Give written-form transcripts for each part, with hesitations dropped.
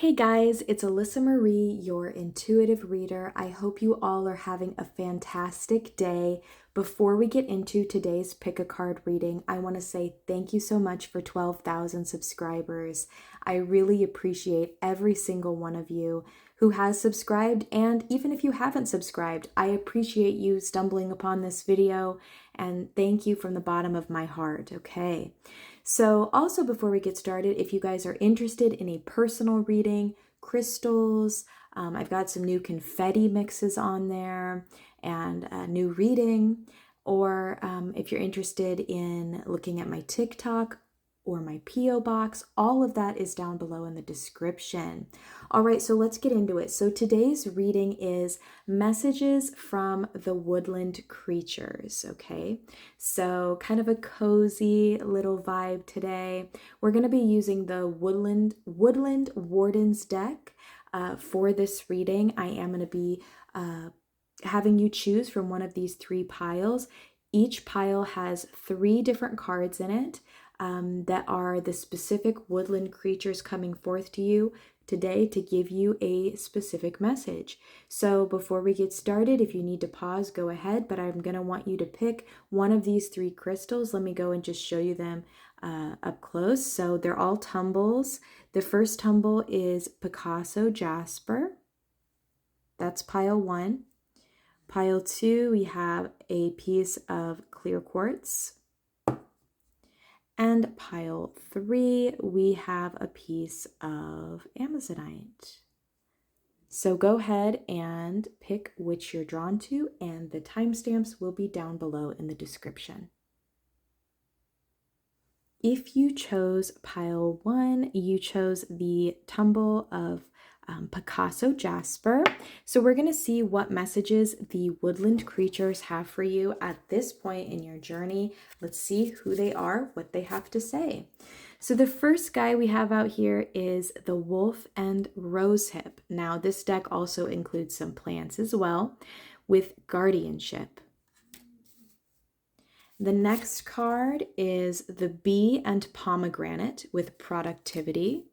Hey guys, it's Alyssa Marie, your intuitive reader. I hope you all are having a fantastic day. Before we get into today's pick a card reading, I want to say thank you so much for 12,000 subscribers. I really appreciate every single one of you who has subscribed, and even if you haven't subscribed, I appreciate you stumbling upon this video, and thank you from the bottom of my heart, okay? So also before we get started, if you guys are interested in a personal reading, crystals, I've got some new confetti mixes on there and a new reading, or if you're interested in looking at my TikTok or my P.O. box, all of that is down below in the description. All right, so let's get into it. So today's reading is messages from the woodland creatures, okay? So kind of a cozy little vibe today. We're going to be using the Woodland Warden's deck for this reading. I am going to be having you choose from one of these three piles. Each pile has 3 different cards in it that are the specific woodland creatures coming forth to you today to give you a specific message. So before we get started, if you need to pause, go ahead, but I'm going to want you to pick one of these 3 crystals. Let me go and just show you them up close. So they're all tumbles. The first tumble is Picasso Jasper. That's pile 1. Pile 2, we have a piece of clear quartz. And pile 3, we have a piece of amazonite. So go ahead and pick which you're drawn to, and the timestamps will be down below in the description. If you chose pile 1, you chose the tumble of Picasso Jasper. So we're going to see what messages the woodland creatures have for you at this point in your journey. Let's see who they are, what they have to say. So the first guy we have out here is the wolf and rosehip. Now this deck also includes some plants as well with guardianship. The next card is the bee and pomegranate with productivity.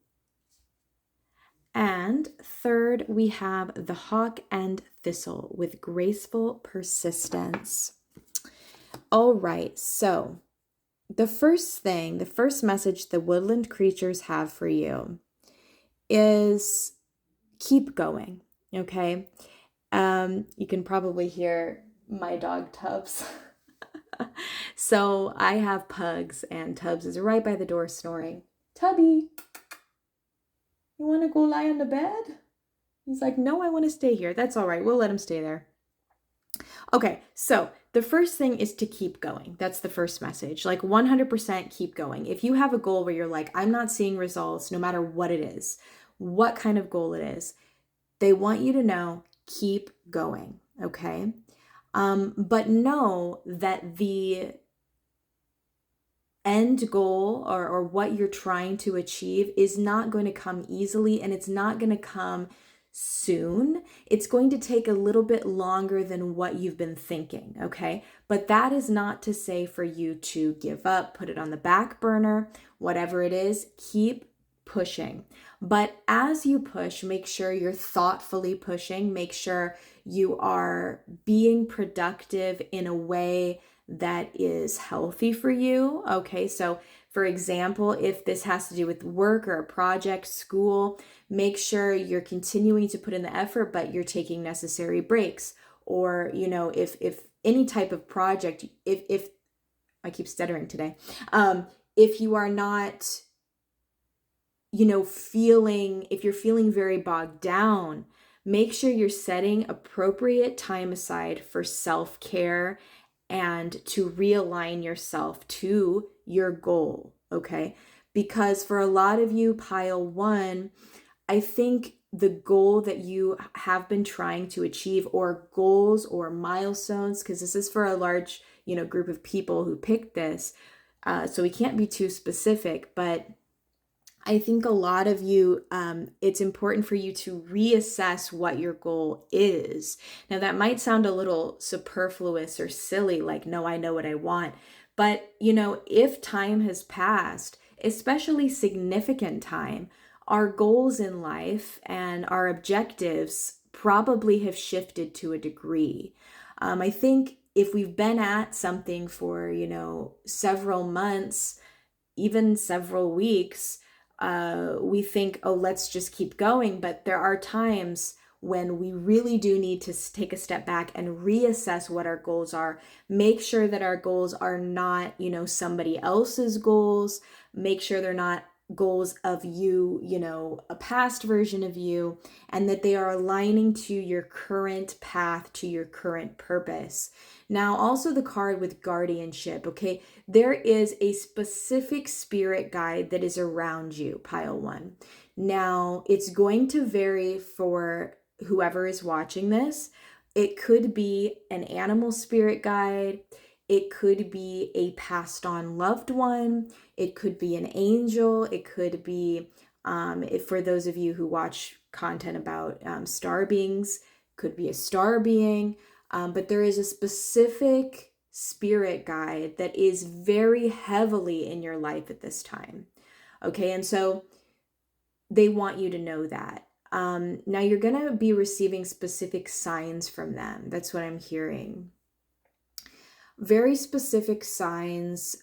And third, we have the hawk and thistle with graceful persistence. All right, so the first message the woodland creatures have for you is keep going, okay? You can probably hear my dog Tubbs. So I have pugs, and Tubbs is right by the door snoring. Tubby! You want to go lie on the bed? He's like, no, I want to stay here. That's all right. We'll let him stay there. Okay, so the first thing is to keep going. That's the first message. Like 100% keep going. If you have a goal where you're like, I'm not seeing results, no matter what it is, what kind of goal it is, they want you to know, keep going, okay? But know that the end goal or what you're trying to achieve is not going to come easily, and it's not going to come soon. It's going to take a little bit longer than what you've been thinking, okay? But that is not to say for you to give up, put it on the back burner, whatever it is, keep pushing. But as you push, make sure you're thoughtfully pushing, make sure you are being productive in a way that is healthy for you. Okay, so for example, if this has to do with work or a project, school, make sure you're continuing to put in the effort, but you're taking necessary breaks. Or, you know, if any type of project, if I keep stuttering today, if you are not, you know, if you're feeling very bogged down, make sure you're setting appropriate time aside for self-care and to realign yourself to your goal, okay? Because for a lot of you, pile 1, I think the goal that you have been trying to achieve, or goals or milestones, because this is for a large, you know, group of people who picked this, so we can't be too specific, but I think a lot of you, it's important for you to reassess what your goal is. Now, that might sound a little superfluous or silly, like, no, I know what I want. But, you know, if time has passed, especially significant time, our goals in life and our objectives probably have shifted to a degree. I think if we've been at something for, several months, even several weeks, we think, oh, let's just keep going. But there are times when we really do need to take a step back and reassess what our goals are. Make sure that our goals are not, somebody else's goals. Make sure they're not goals of you, a past version of you, and that they are aligning to your current path, to your current purpose. Now, also the card with guardianship, okay? There is a specific spirit guide that is around you, pile one. Now, it's going to vary for whoever is watching this. It could be an animal spirit guide. It could be a passed on loved one. It could be an angel. It could be, for those of you who watch content about star beings, could be a star being. But there is a specific spirit guide that is very heavily in your life at this time. Okay, and so they want you to know that. Now you're going to be receiving specific signs from them. That's what I'm hearing. Very specific signs,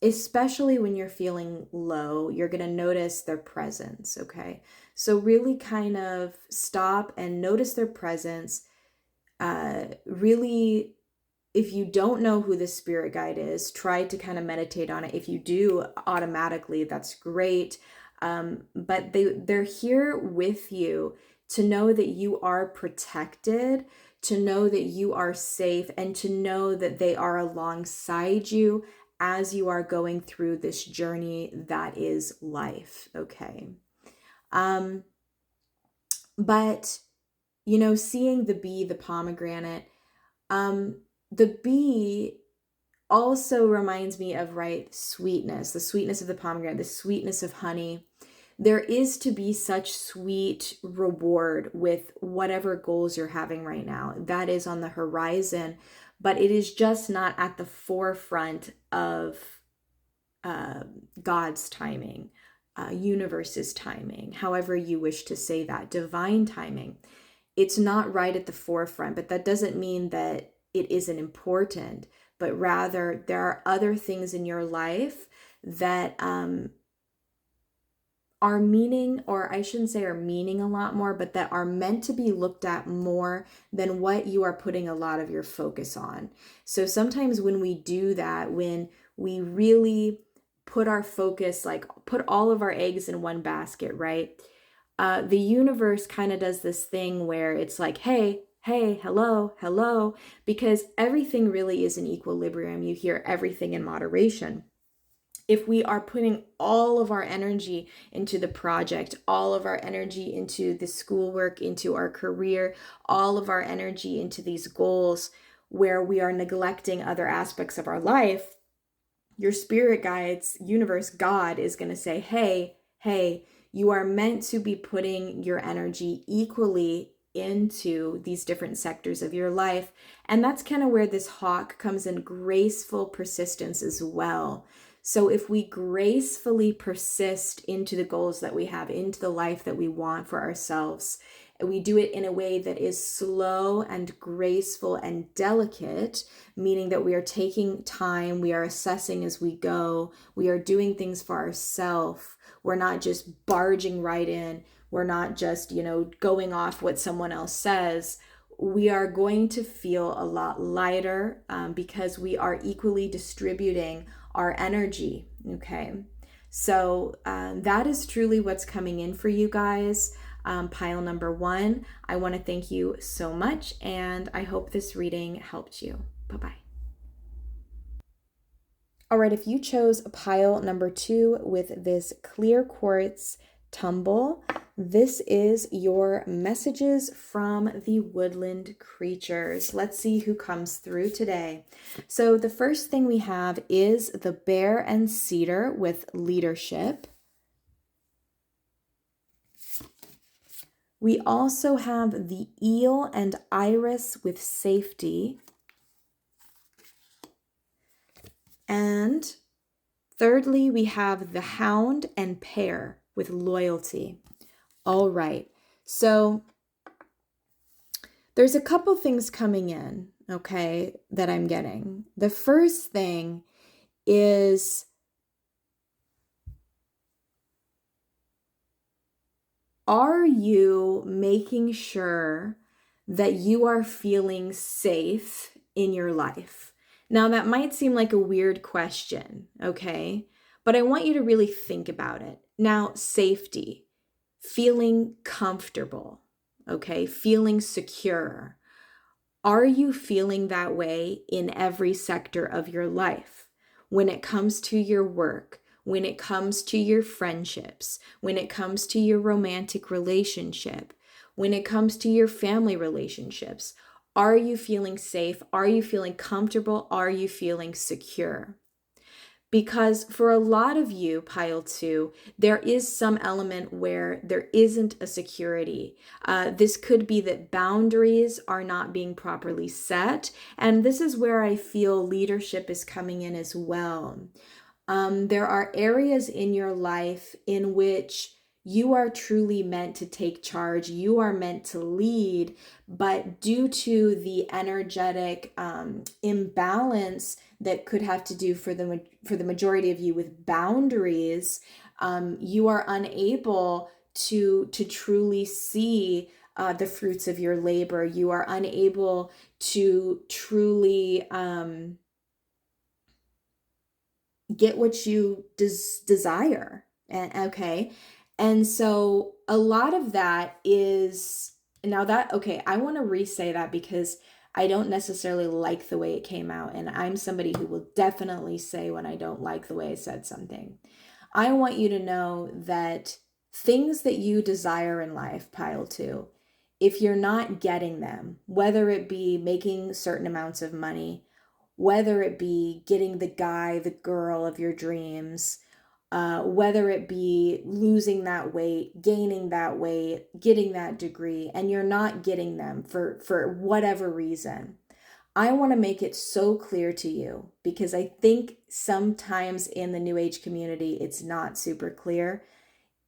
especially when you're feeling low, you're going to notice their presence, okay? So really kind of stop and notice their presence. Really, if you don't know who the spirit guide is, try to kind of meditate on it. If you do automatically, that's great. But they're here with you to know that you are protected, to know that you are safe, and to know that they are alongside you as you are going through this journey that is life, okay? But, seeing the bee, the pomegranate, the bee also reminds me of, sweetness, the sweetness of the pomegranate, the sweetness of honey. There is to be such sweet reward with whatever goals you're having right now. That is on the horizon, but it is just not at the forefront of God's timing, universe's timing, however you wish to say that, divine timing. It's not right at the forefront, but that doesn't mean that it isn't important, but rather there are other things in your life that are meaning, or I shouldn't say are meaning a lot more, but that are meant to be looked at more than what you are putting a lot of your focus on. So sometimes when we do that, when we really put our focus, put all of our eggs in one basket, right? The universe kind of does this thing where it's like, hey, hello, because everything really is in equilibrium. You hear everything in moderation. If we are putting all of our energy into the project, all of our energy into the schoolwork, into our career, all of our energy into these goals, where we are neglecting other aspects of our life, your spirit guides, universe, God is going to say, hey, you are meant to be putting your energy equally into these different sectors of your life. And that's kind of where this hawk comes in, graceful persistence as well. So if we gracefully persist into the goals that we have, into the life that we want for ourselves, we do it in a way that is slow and graceful and delicate, meaning that we are taking time, we are assessing as we go, we are doing things for ourselves. We're not just barging right in. We're not just, going off what someone else says. We are going to feel a lot lighter because we are equally distributing our energy, okay? So that is truly what's coming in for you guys. Pile number one, I want to thank you so much, and I hope this reading helped you. Bye-bye. All right, if you chose pile number two with this clear quartz tumble, this is your messages from the woodland creatures. Let's see who comes through today. So the first thing we have is the bear and cedar with leadership. We also have the eel and iris with safety. And Thirdly, we have the Hound and Pair with loyalty. All right. So there's a couple things coming in, okay, that I'm getting. The first thing is, are you making sure that you are feeling safe in your life? Now, that might seem like a weird question, okay? But I want you to really think about it. Now, safety, feeling comfortable, okay? Feeling secure. Are you feeling that way in every sector of your life? When it comes to your work, when it comes to your friendships, when it comes to your romantic relationship, when it comes to your family relationships, are you feeling safe? Are you feeling comfortable? Are you feeling secure? Because for a lot of you, pile two, there is some element where there isn't a security. This could be that boundaries are not being properly set. And this is where I feel leadership is coming in as well. There are areas in your life in which you are truly meant to take charge. You are meant to lead, but due to the energetic imbalance that could have to do for the majority of you with boundaries, you are unable to truly see the fruits of your labor. You are unable to truly get what you desire. And okay. And so a lot of that is now that, okay, I want to re-say that because I don't necessarily like the way it came out. And I'm somebody who will definitely say when I don't like the way I said something. I want you to know that things that you desire in life, pile two, if you're not getting them, whether it be making certain amounts of money, whether it be getting the guy, the girl of your dreams, whether it be losing that weight, gaining that weight, getting that degree, and you're not getting them for whatever reason. I want to make it so clear to you because I think sometimes in the New Age community, it's not super clear.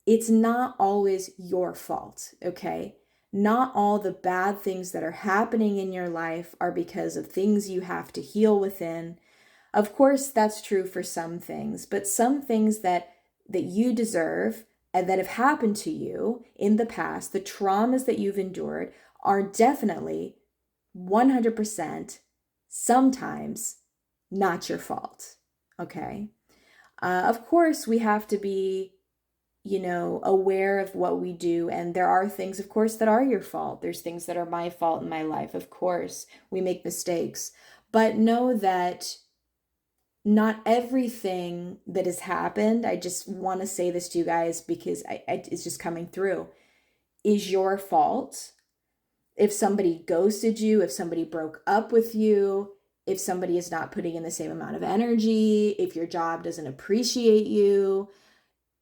It's not always your fault, okay? Not all the bad things that are happening in your life are because of things you have to heal within. Of course, that's true for some things, but some things that you deserve and that have happened to you in the past, the traumas that you've endured, are definitely 100% sometimes not your fault, okay? Of course, we have to be aware of what we do. And there are things, of course, that are your fault. There's things that are my fault in my life. Of course, we make mistakes. But know that not everything that has happened, I just want to say this to you guys because it's just coming through, is your fault. If somebody ghosted you, if somebody broke up with you, if somebody is not putting in the same amount of energy, if your job doesn't appreciate you,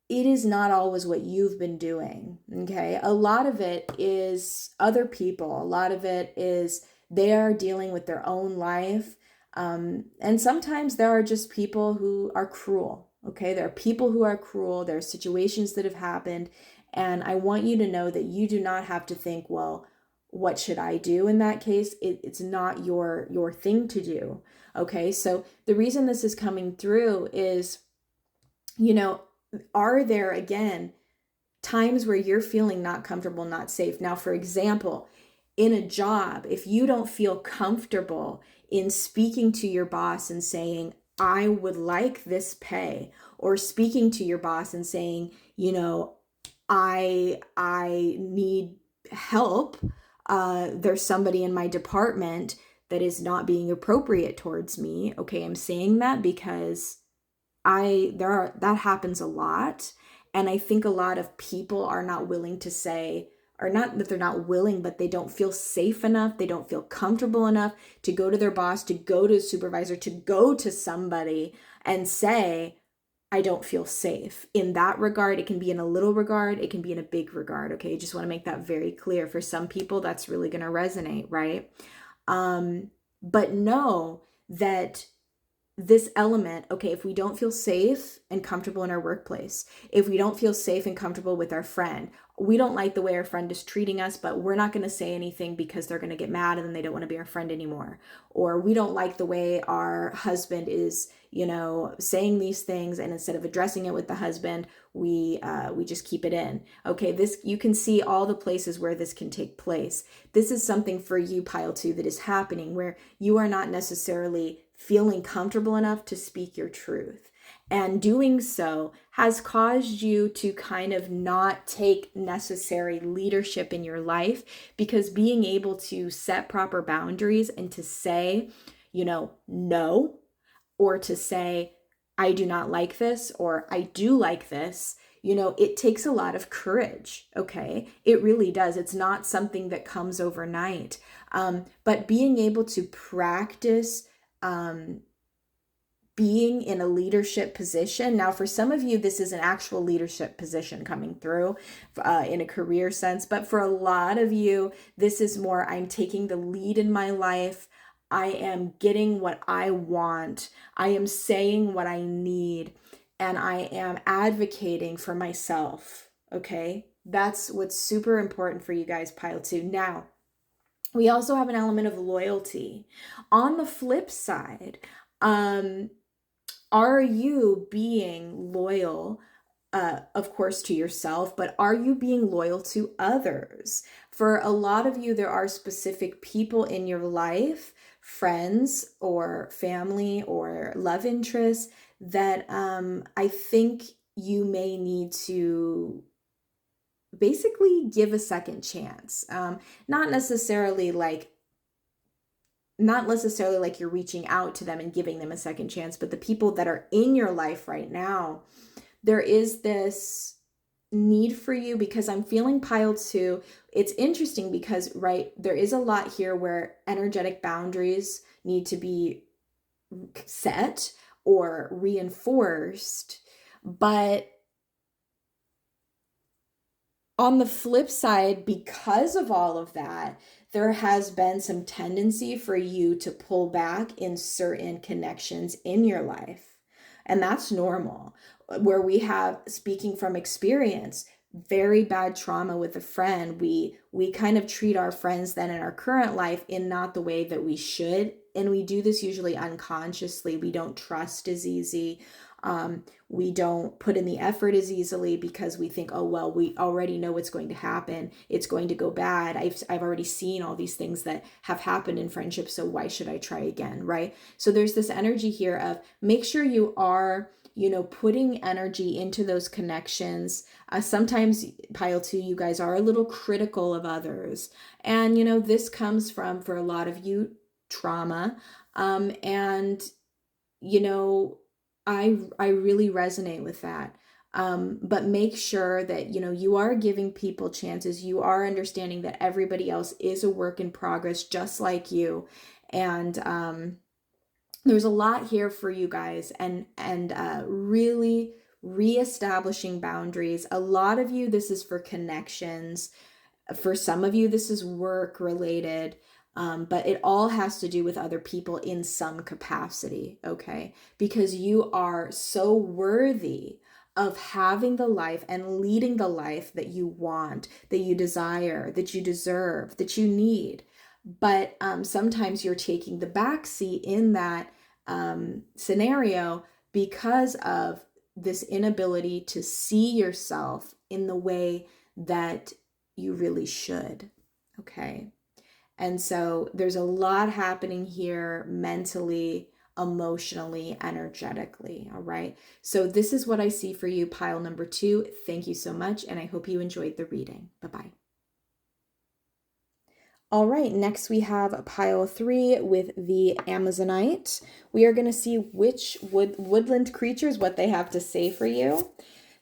it is not always what you've been doing, okay? A lot of it is other people. A lot of it is they are dealing with their own life. And sometimes there are just people who are cruel, okay? There are people who are cruel. There are situations that have happened. And I want you to know that you do not have to think, well, what should I do in that case? It's not your thing to do, okay? So the reason this is coming through is, are there, again, times where you're feeling not comfortable, not safe? Now, for example, in a job, if you don't feel comfortable in speaking to your boss and saying, I would like this pay, or speaking to your boss and saying, I need help. There's somebody in my department that is not being appropriate towards me. Okay, I'm saying that because that happens a lot. And I think a lot of people are not willing to say, or not that they're not willing, but they don't feel safe enough. They don't feel comfortable enough to go to their boss, to go to a supervisor, to go to somebody and say, I don't feel safe. In that regard, it can be in a little regard, it can be in a big regard. Okay, I just want to make that very clear. For some people, that's really going to resonate, right? But know that this element, okay, if we don't feel safe and comfortable in our workplace, if we don't feel safe and comfortable with our friend, we don't like the way our friend is treating us, but we're not going to say anything because they're going to get mad and then they don't want to be our friend anymore. Or we don't like the way our husband is, saying these things, and instead of addressing it with the husband, we just keep it in. Okay, this, you can see all the places where this can take place. This is something for you, pile 2, that is happening where you are not necessarily feeling comfortable enough to speak your truth. And doing so has caused you to kind of not take necessary leadership in your life, because being able to set proper boundaries and to say, no, or to say, I do not like this, or I do like this, it takes a lot of courage, okay? It really does. It's not something that comes overnight. But being able to practice being in a leadership position. Now, for some of you, this is an actual leadership position coming through in a career sense. But for a lot of you, this is more, I'm taking the lead in my life. I am getting what I want. I am saying what I need. And I am advocating for myself. Okay? That's what's super important for you guys, pile 2. Now, we also have an element of loyalty. On the flip side, are you being loyal, of course, to yourself, but are you being loyal to others? For a lot of you, there are specific people in your life, friends or family or love interests, that I think you may need to basically give a second chance. Not necessarily like you're reaching out to them and giving them a second chance, but the people that are in your life right now, there is this need for you, because I'm feeling pile 2. It's interesting because, right, there is a lot here where energetic boundaries need to be set or reinforced, but on the flip side, because of all of that, there has been some tendency for you to pull back in certain connections in your life. And that's normal. Where we have, speaking from experience, very bad trauma with a friend, we kind of treat our friends then in our current life in not the way that we should. And we do this usually unconsciously. We don't trust as easy. We don't put in the effort as easily because we think, oh, well, we already know what's going to happen. It's going to go bad. I've already seen all these things that have happened in friendship, so why should I try again, right? So there's this energy here of make sure you are, putting energy into those connections. Sometimes, pile 2, you guys are a little critical of others. And, this comes from, for a lot of you, trauma. And, I really resonate with that. But make sure that, you are giving people chances. You are understanding that everybody else is a work in progress, just like you. And there's a lot here for you guys, and really reestablishing boundaries. A lot of you, this is for connections. For some of you, this is work related. But it all has to do with other people in some capacity, okay? Because you are so worthy of having the life and leading the life that you want, that you desire, that you deserve, that you need. But sometimes you're taking the backseat in that scenario because of this inability to see yourself in the way that you really should, okay? And so there's a lot happening here mentally, emotionally, energetically, all right? So this is what I see for you, pile number 2. Thank you so much, and I hope you enjoyed the reading. Bye-bye. All right, next we have pile 3 with the Amazonite. We are going to see which woodland creatures, what they have to say for you.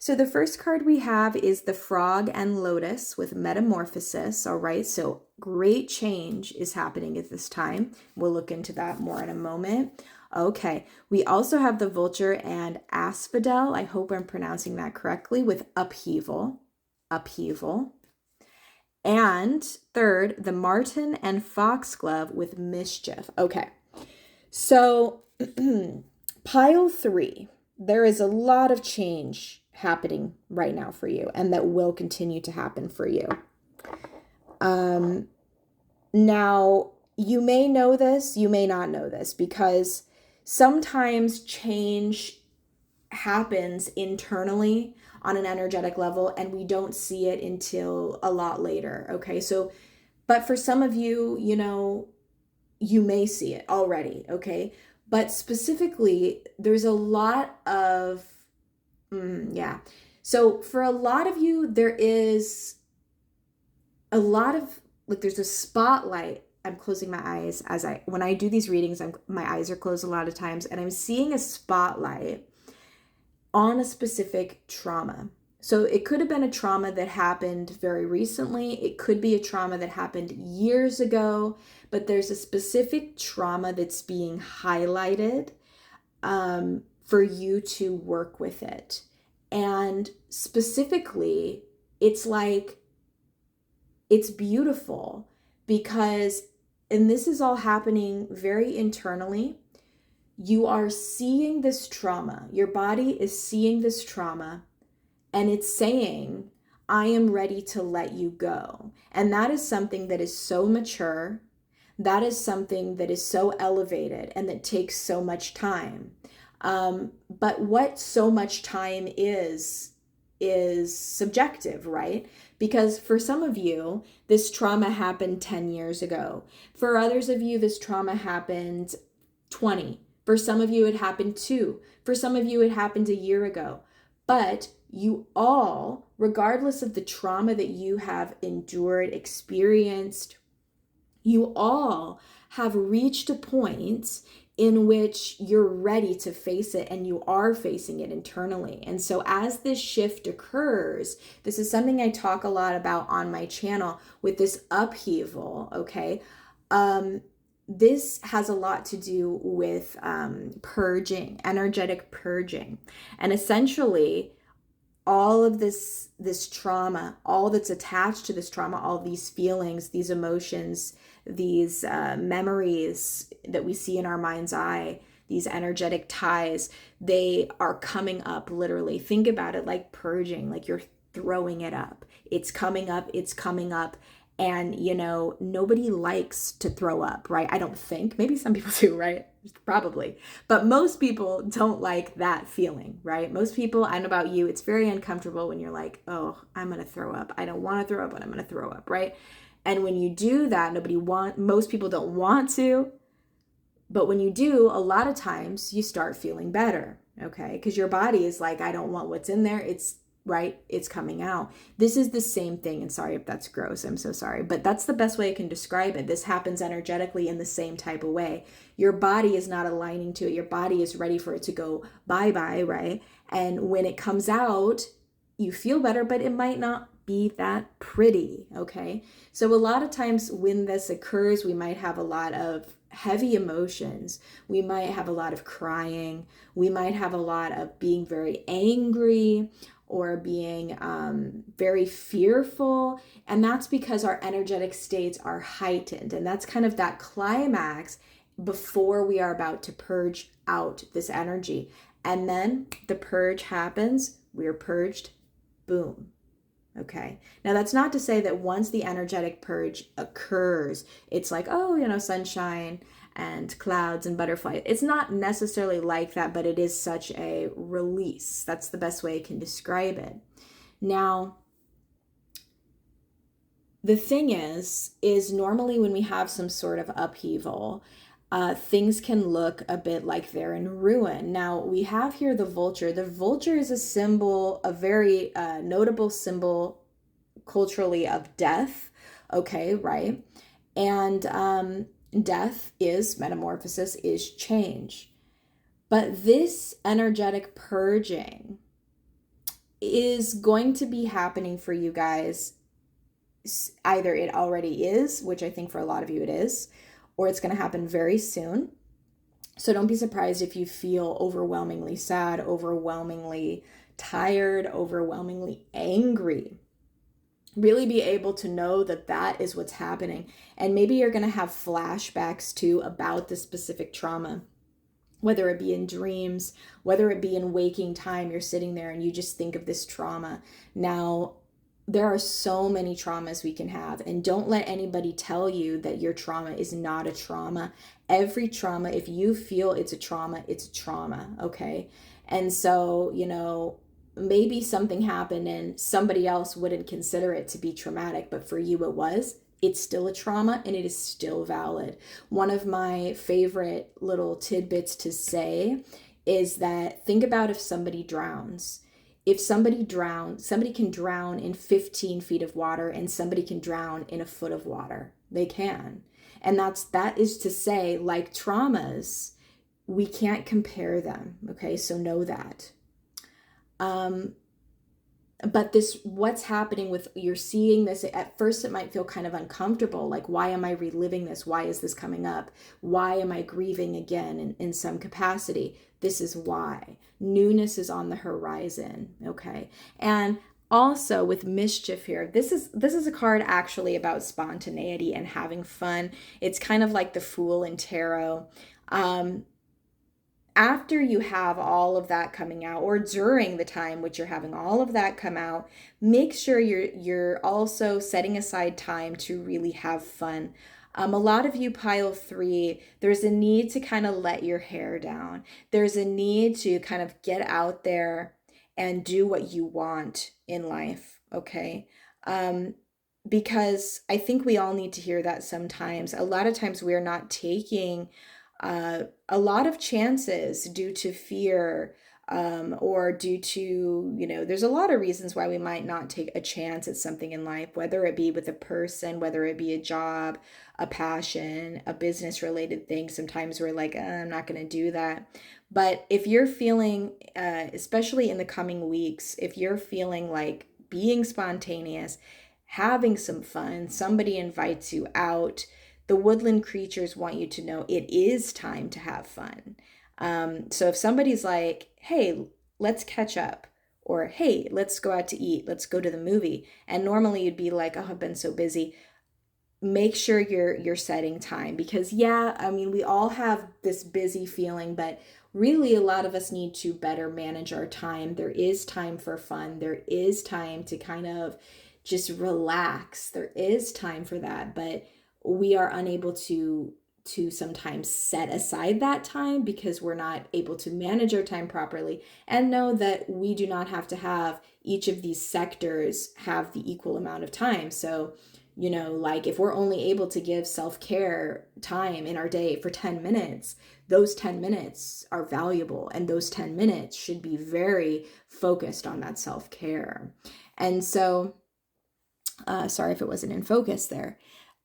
So the first card we have is the Frog and Lotus with Metamorphosis, all right? So great change is happening at this time. We'll look into that more in a moment. Okay, we also have the Vulture and Asphodel. I hope I'm pronouncing that correctly, with Upheaval. And third, the Marten and Foxglove with Mischief. Okay, so Pile 3, there is a lot of change happening right now for you, and that will continue to happen for you. Now, you may know this, you may not know this, because sometimes change happens internally on an energetic level and we don't see it until a lot later. Okay. So, but for some of you, you may see it already. Okay. But specifically, there's a lot of, yeah. So for a lot of you, there is a lot of, like, there's a spotlight. I'm closing my eyes when I do these readings, my eyes are closed a lot of times, and I'm seeing a spotlight on a specific trauma. So it could have been a trauma that happened very recently. It could be a trauma that happened years ago, but there's a specific trauma that's being highlighted for you to work with it. And specifically, it's like, it's beautiful because, and this is all happening very internally, you are seeing this trauma. Your body is seeing this trauma and it's saying, I am ready to let you go. And that is something that is so mature. That is something that is so elevated and that takes so much time. But what so much time is subjective, right? Because for some of you, this trauma happened 10 years ago. For others of you, this trauma happened 20. For some of you, it happened 2. For some of you, it happened a year ago. But you all, regardless of the trauma that you have endured, experienced, you all have reached a point in which you're ready to face it, and you are facing it internally. And so as this shift occurs, this is something I talk a lot about on my channel with this upheaval, okay? This has a lot to do with purging, energetic purging. And essentially, all of this trauma, all that's attached to this trauma, all these feelings, these emotions, these memories that we see in our mind's eye, these energetic ties, they are coming up literally. Think about it like purging, like you're throwing it up. It's coming up, it's coming up. And, nobody likes to throw up, right? I don't think. Maybe some people do, right? Probably. But most people don't like that feeling, right? Most people, I don't know about you, it's very uncomfortable when you're like, oh, I'm going to throw up. I don't want to throw up, but I'm going to throw up, right? And when you do that, most people don't want to. But when you do, a lot of times you start feeling better, okay? Because your body is like, I don't want what's in there. It's coming out. This is the same thing. And sorry if that's gross. I'm so sorry. But that's the best way I can describe it. This happens energetically in the same type of way. Your body is not aligning to it. Your body is ready for it to go bye-bye, right? And when it comes out, you feel better, but it might not be that pretty, okay? So a lot of times when this occurs, we might have a lot of heavy emotions. We might have a lot of crying. We might have a lot of being very angry, or being very fearful. And that's because our energetic states are heightened. And that's kind of that climax before we are about to purge out this energy. And then the purge happens, we're purged, boom. Okay. Now that's not to say that once the energetic purge occurs, it's like, oh, sunshine and clouds and butterflies. It's not necessarily like that, but it is such a release. That's the best way I can describe it. Now, the thing is normally when we have some sort of upheaval, things can look a bit like they're in ruin. Now, we have here the vulture. The vulture is a symbol, a very notable symbol culturally of death, okay, right? And death is metamorphosis, is change. But this energetic purging is going to be happening for you guys. Either it already is, which I think for a lot of you it is, or it's going to happen very soon. So don't be surprised if you feel overwhelmingly sad, overwhelmingly tired, overwhelmingly angry. Really be able to know that that is what's happening. And maybe you're going to have flashbacks too about the specific trauma. whether it be in dreams, whether it be in waking time, you're sitting there and you just think of this trauma. Now, there are so many traumas we can have, and don't let anybody tell you that your trauma is not a trauma. Every trauma, if you feel it's a trauma, it's a trauma, okay? And so, maybe something happened and somebody else wouldn't consider it to be traumatic, but for you it was. It's still a trauma and it is still valid. One of my favorite little tidbits to say is that think about if somebody drowns. If somebody drowns, somebody can drown in 15 feet of water and somebody can drown in a foot of water. They can. And that is to say, like traumas, we can't compare them. Okay, so know that. But what's happening with, you're seeing this, at first it might feel kind of uncomfortable. Like, why am I reliving this? Why is this coming up? Why am I grieving again in some capacity? This is why. Newness is on the horizon, okay? And also with mischief here, this is a card actually about spontaneity and having fun. It's kind of like the Fool in tarot. After you have all of that coming out, or during the time which you're having all of that come out, make sure you're also setting aside time to really have fun. A lot of you pile 3, there's a need to kind of let your hair down. There's a need to kind of get out there and do what you want in life, okay? Because I think we all need to hear that sometimes. A lot of times we're not taking a lot of chances due to fear, or due to, there's a lot of reasons why we might not take a chance at something in life, whether it be with a person, whether it be a job, a passion, a business related thing. Sometimes we're like, I'm not going to do that. But if you're feeling, especially in the coming weeks, if you're feeling like being spontaneous, having some fun, somebody invites you out, the woodland creatures want you to know it is time to have fun. So if somebody's like, hey, let's catch up, or hey, let's go out to eat, let's go to the movie, and normally you'd be like, oh, I've been so busy, make sure you're setting time. Because we all have this busy feeling, but really a lot of us need to better manage our time. There is time for fun. There is time to kind of just relax. There is time for that, but we are unable to sometimes set aside that time because we're not able to manage our time properly, and know that we do not have to have each of these sectors have the equal amount of time. So, like if we're only able to give self-care time in our day for 10 minutes, those 10 minutes are valuable, and those 10 minutes should be very focused on that self-care. And so, sorry if it wasn't in focus there.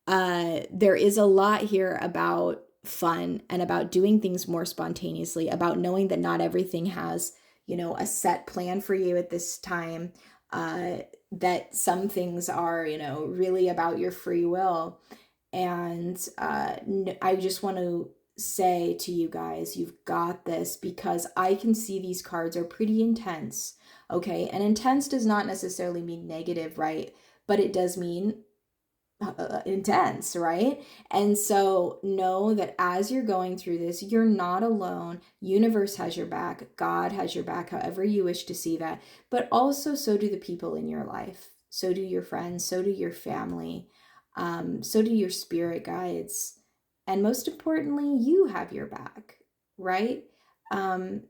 There is a lot here about fun and about doing things more spontaneously, about knowing that not everything has, a set plan for you at this time, that some things are, really about your free will. And I just want to say to you guys, you've got this, because I can see these cards are pretty intense, okay? And intense does not necessarily mean negative, right? But it does mean intense, right? And so know that as you're going through this, you're not alone. Universe has your back. God has your back, however you wish to see that. But also, so do the people in your life. So do your friends. So do your family. So do your spirit guides. And most importantly, you have your back, right? And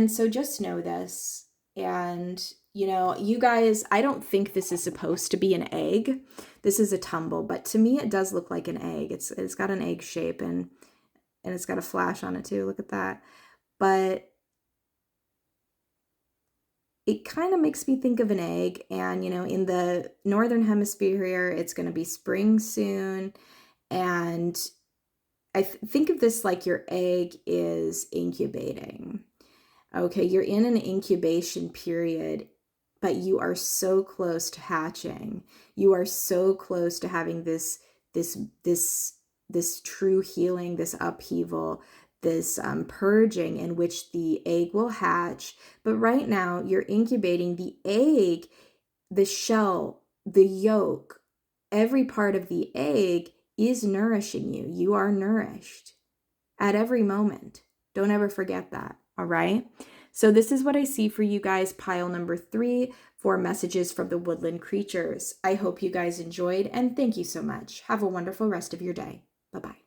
so just know this. And you guys, I don't think this is supposed to be an egg. This is a tumble, but to me it does look like an egg. It's got an egg shape, and it's got a flash on it too. Look at that. But it kind of makes me think of an egg. And in the northern hemisphere here, it's going to be spring soon. And I think of this like your egg is incubating. Okay, you're in an incubation period, but you are so close to hatching. You are so close to having this true healing, this upheaval, this purging in which the egg will hatch. But right now, you're incubating the egg, the shell, the yolk, every part of the egg is nourishing you. You are nourished at every moment. Don't ever forget that, all right? So this is what I see for you guys, pile number 3 for messages from the woodland creatures. I hope you guys enjoyed, and thank you so much. Have a wonderful rest of your day. Bye-bye.